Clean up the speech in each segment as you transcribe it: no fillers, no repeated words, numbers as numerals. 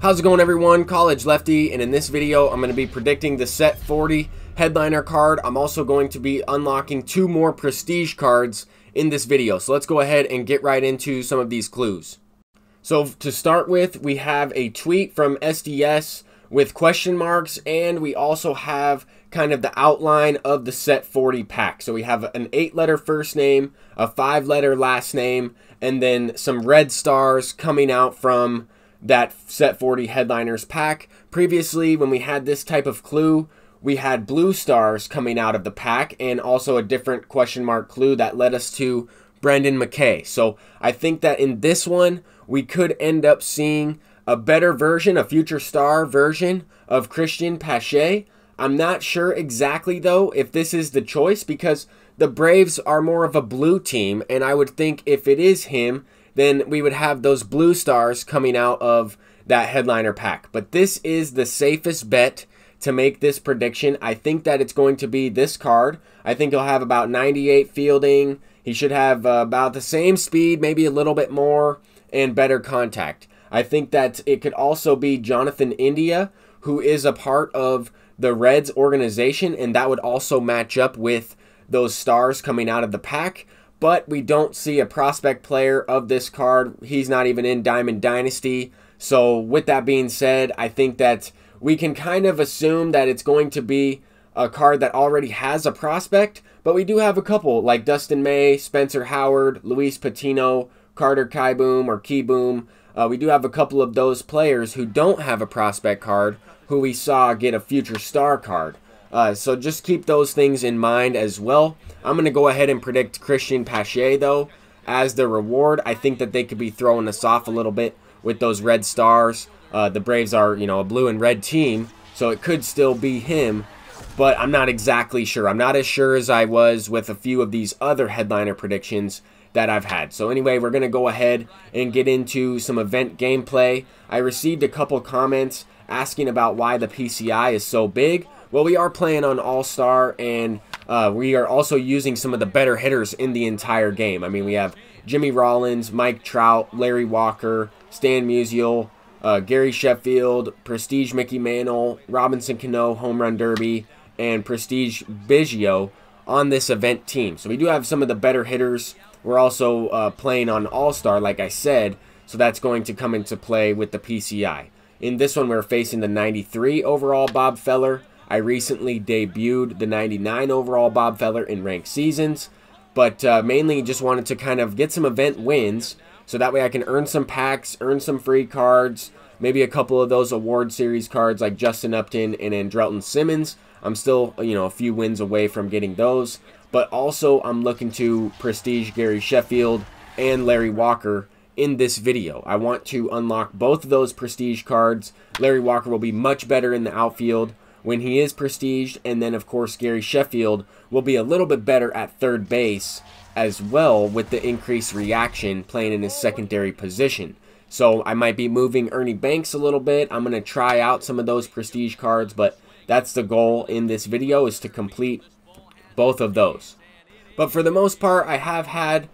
How's it going, everyone? College Lefty, and in this video I'm going to be predicting the set 40 headliner card. I'm also going to be unlocking 2 more prestige cards in this video. So let's go ahead and get right into some of these clues. So to start with, we have a tweet from SDS with question marks, and we also have kind of the outline of the set 40 pack. So we have an 8-letter first name, a 5-letter last name, and then some red stars coming out from that set 40 headliners pack. Previously, when we had this type of clue, we had blue stars coming out of the pack, and also a different question mark clue that led us to Brendan McKay. So I think that in this one, we could end up seeing a better version, a future star version of Cristian Pache. I'm not sure exactly, though, if this is the choice, because the Braves are more of a blue team, and I would think if it is him, then we would have those blue stars coming out of that headliner pack. But this is the safest bet to make this prediction. I think that it's going to be this card. I think he'll have about 98 fielding. He should have about the same speed, maybe a little bit more, and better contact. I think that it could also be Jonathan India, who is a part of the Reds organization, and that would also match up with those stars coming out of the pack. But we don't see a prospect player of this card. He's not even in Diamond Dynasty. So with that being said, I think that we can kind of assume that it's going to be a card that already has a prospect. But we do have a couple like Dustin May, Spencer Howard, Luis Patino, Carter Kieboom or Keyboom. We do have a couple of those players who don't have a prospect card who we saw get a future star card. So just keep those things in mind as well. I'm going to go ahead and predict Cristian Pache, though, as the reward. I think that they could be throwing us off a little bit with those red stars. The Braves are, a blue and red team, so it could still be him, but I'm not exactly sure. I'm not as sure as I was with a few of these other headliner predictions that I've had. So anyway, we're going to go ahead and get into some event gameplay. I received a couple comments asking about why the PCI is so big. Well, we are playing on All-Star, and we are also using some of the better hitters in the entire game. I mean, we have Jimmy Rollins, Mike Trout, Larry Walker, Stan Musial, Gary Sheffield, Prestige Mickey Mantle, Robinson Cano, Home Run Derby, and Prestige Biggio on this event team. So we do have some of the better hitters. We're also playing on All-Star, like I said, so that's going to come into play with the PCI. In this one, we're facing the 93 overall Bob Feller. I recently debuted the 99 overall Bob Feller in ranked seasons, but mainly just wanted to kind of get some event wins so that way I can earn some packs, earn some free cards, maybe a couple of those award series cards like Justin Upton and Andrelton Simmons. I'm still, a few wins away from getting those, but also I'm looking to prestige Gary Sheffield and Larry Walker in this video. I want to unlock both of those prestige cards. Larry Walker will be much better in the outfield when he is prestiged, and then of course Gary Sheffield will be a little bit better at third base as well with the increased reaction playing in his secondary position. So I might be moving Ernie Banks a little bit. I'm going to try out some of those prestige cards, but that's the goal in this video, is to complete both of those. But for the most part, I have had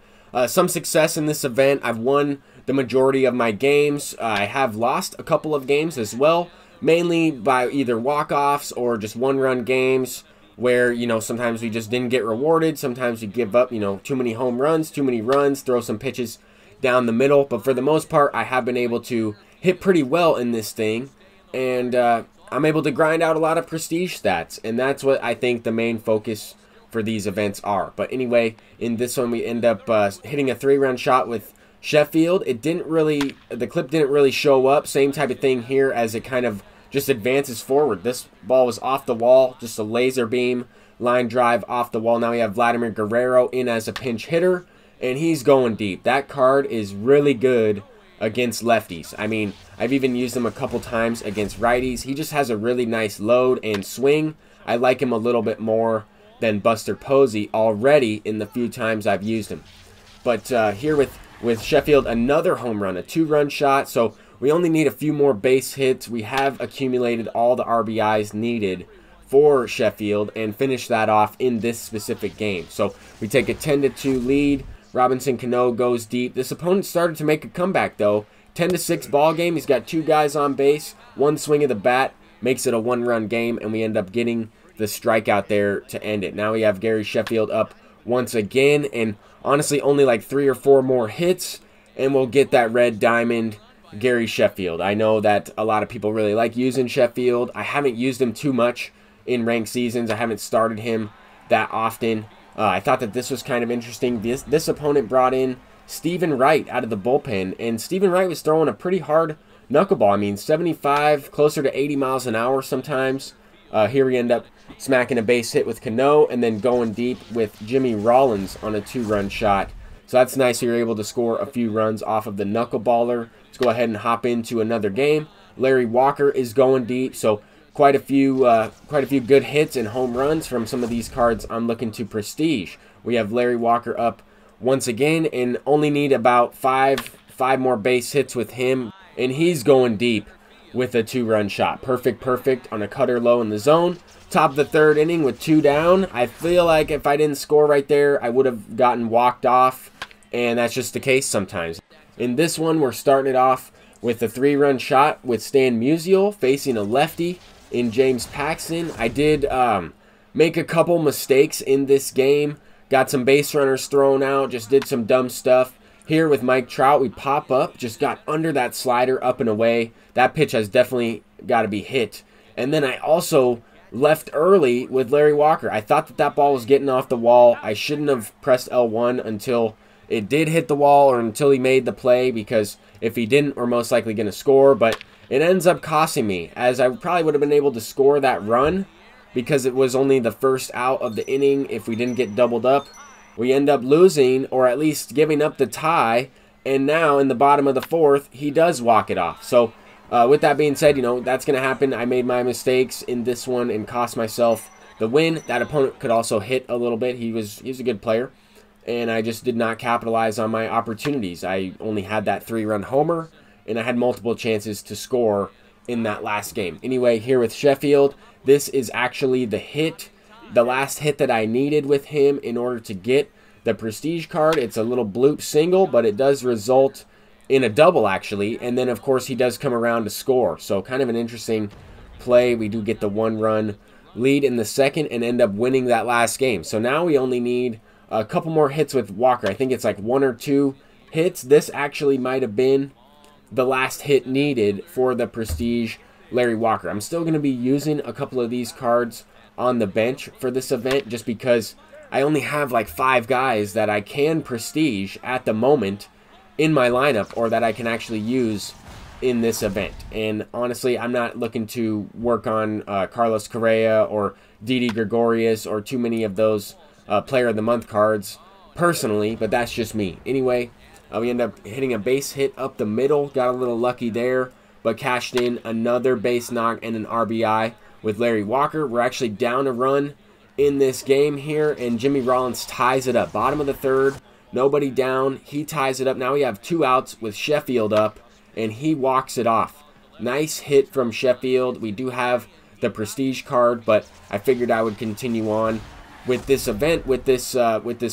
some success in this event. I've won the majority of my games. I have lost a couple of games as well, mainly by either walk-offs or just one-run games where, sometimes we just didn't get rewarded. Sometimes we give up, too many home runs, too many runs, throw some pitches down the middle. But for the most part, I have been able to hit pretty well in this thing, and I'm able to grind out a lot of prestige stats, and that's what I think the main focus for these events are. But anyway, in this one, we end up hitting a 3-run shot with Sheffield. The clip didn't really show up. Same type of thing here, as it kind of just advances forward. This ball was off the wall, just a laser beam line drive off the wall. Now we have Vladimir Guerrero in as a pinch hitter, and he's going deep. That card is really good against lefties. I mean, I've even used him a couple times against righties. He just has a really nice load and swing. I like him a little bit more than Buster Posey already in the few times I've used him. But here with Sheffield, another home run, a 2-run shot. So we only need a few more base hits. We have accumulated all the RBIs needed for Sheffield and finish that off in this specific game. So we take a 10-2 lead. Robinson Cano goes deep. This opponent started to make a comeback, though. 10-6 ball game. He's got 2 guys on base, 1 swing of the bat, makes it a 1-run game, and we end up getting the strikeout there to end it. Now we have Gary Sheffield up once again, and honestly only like 3 or 4 more hits, and we'll get that red diamond Gary Sheffield. I know that a lot of people really like using Sheffield. I haven't used him too much in ranked seasons. I haven't started him that often. I thought that this was kind of interesting. This opponent brought in Stephen Wright out of the bullpen, and Stephen Wright was throwing a pretty hard knuckleball. I mean, 75, closer to 80 miles an hour sometimes. Here we end up smacking a base hit with Cano and then going deep with Jimmy Rollins on a 2-run shot. So that's nice. You're able to score a few runs off of the knuckleballer. Let's go ahead and hop into another game. Larry Walker is going deep, so quite a few good hits and home runs from some of these cards I'm looking to prestige. We have Larry Walker up once again, and only need about five more base hits with him, and he's going deep with a 2-run shot. Perfect on a cutter low in the zone. Top of the 3rd inning with 2 down. I feel like if I didn't score right there, I would have gotten walked off, and that's just the case sometimes. In this one, we're starting it off with a 3-run shot with Stan Musial facing a lefty in James Paxton. I did make a couple mistakes in this game. Got some base runners thrown out, just did some dumb stuff. Here with Mike Trout, we pop up, just got under that slider, up and away. That pitch has definitely got to be hit. And then I also left early with Larry Walker. I thought that ball was getting off the wall. I shouldn't have pressed L1 until it did hit the wall or until he made the play, because if he didn't, we're most likely going to score. But it ends up costing me, as I probably would have been able to score that run because it was only the first out of the inning. If we didn't get doubled up, we end up losing, or at least giving up the tie. And now in the bottom of the 4th, he does walk it off. So with that being said, that's going to happen. I made my mistakes in this one and cost myself the win. That opponent could also hit a little bit. He's a good player, and I just did not capitalize on my opportunities. I only had that 3-run homer, and I had multiple chances to score in that last game. Anyway, here with Sheffield, this is actually the last hit that I needed with him in order to get the prestige card. It's a little bloop single, but it does result in a double, actually. And then, of course, he does come around to score. So kind of an interesting play. We do get the 1-run lead in the 2nd and end up winning that last game. So now we only need a couple more hits with Walker. I think it's like 1 or 2 hits. This actually might have been the last hit needed for the prestige Larry Walker. I'm still going to be using a couple of these cards on the bench for this event, just because I only have like 5 guys that I can prestige at the moment in my lineup, or that I can actually use in this event. And honestly, I'm not looking to work on Carlos Correa or Didi Gregorius or too many of those Player of the Month cards personally, but that's just me. Anyway, we end up hitting a base hit up the middle. Got a little lucky there, but cashed in another base knock and an RBI with Larry Walker. We're actually down a run in this game here, and Jimmy Rollins ties it up. Bottom of the 3rd, nobody down. He ties it up. Now we have 2 outs with Sheffield up, and he walks it off. Nice hit from Sheffield. We do have the prestige card, but I figured I would continue on with this event, with this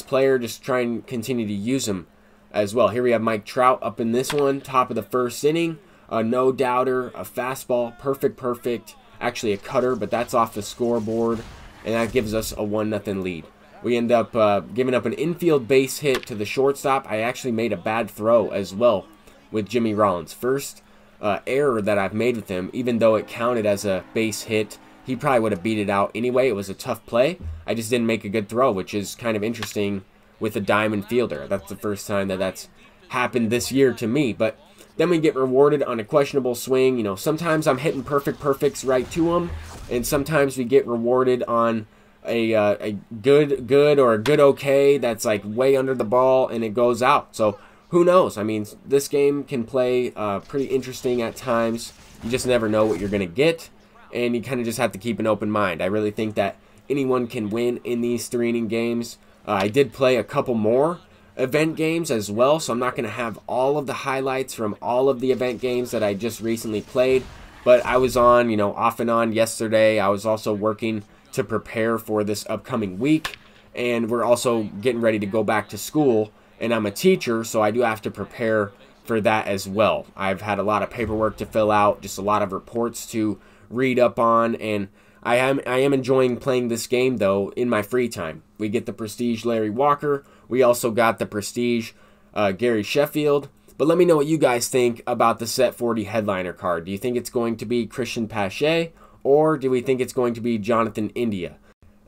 player, just try and continue to use him as well. Here we have Mike Trout up in this one, top of the 1st inning. A no doubter, a fastball, perfect. Actually a cutter, but that's off the scoreboard, and that gives us a 1-0 lead. We end up giving up an infield base hit to the shortstop. I actually made a bad throw as well with Jimmy Rollins. First error that I've made with him, even though it counted as a base hit. He probably would have beat it out anyway. It was a tough play. I just didn't make a good throw, which is kind of interesting with a diamond fielder. That's the first time that that's happened this year to me. But then we get rewarded on a questionable swing. Sometimes I'm hitting perfects right to them, and sometimes we get rewarded on a good or a good okay that's like way under the ball and it goes out. So who knows? I mean, this game can play pretty interesting at times. You just never know what you're going to get, and you kind of just have to keep an open mind. I really think that anyone can win in these 3-inning games. I did play a couple more event games as well, so I'm not going to have all of the highlights from all of the event games that I just recently played, but I was on, off and on yesterday. I was also working to prepare for this upcoming week, and we're also getting ready to go back to school, and I'm a teacher, so I do have to prepare for that as well. I've had a lot of paperwork to fill out, just a lot of reports to read up on, and I am enjoying playing this game though in my free time. We get the Prestige Larry Walker. We also got the Prestige Gary Sheffield. But let me know what you guys think about the Set 40 headliner card. Do you think it's going to be Christian Pache, or do we think it's going to be Jonathan India?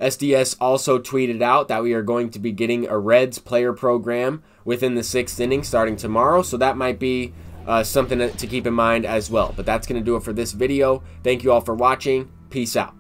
SDS also tweeted out that we are going to be getting a Reds player program within the 6th inning starting tomorrow, so that might be something to keep in mind as well. But that's going to do it for this video. Thank you all for watching. Peace out.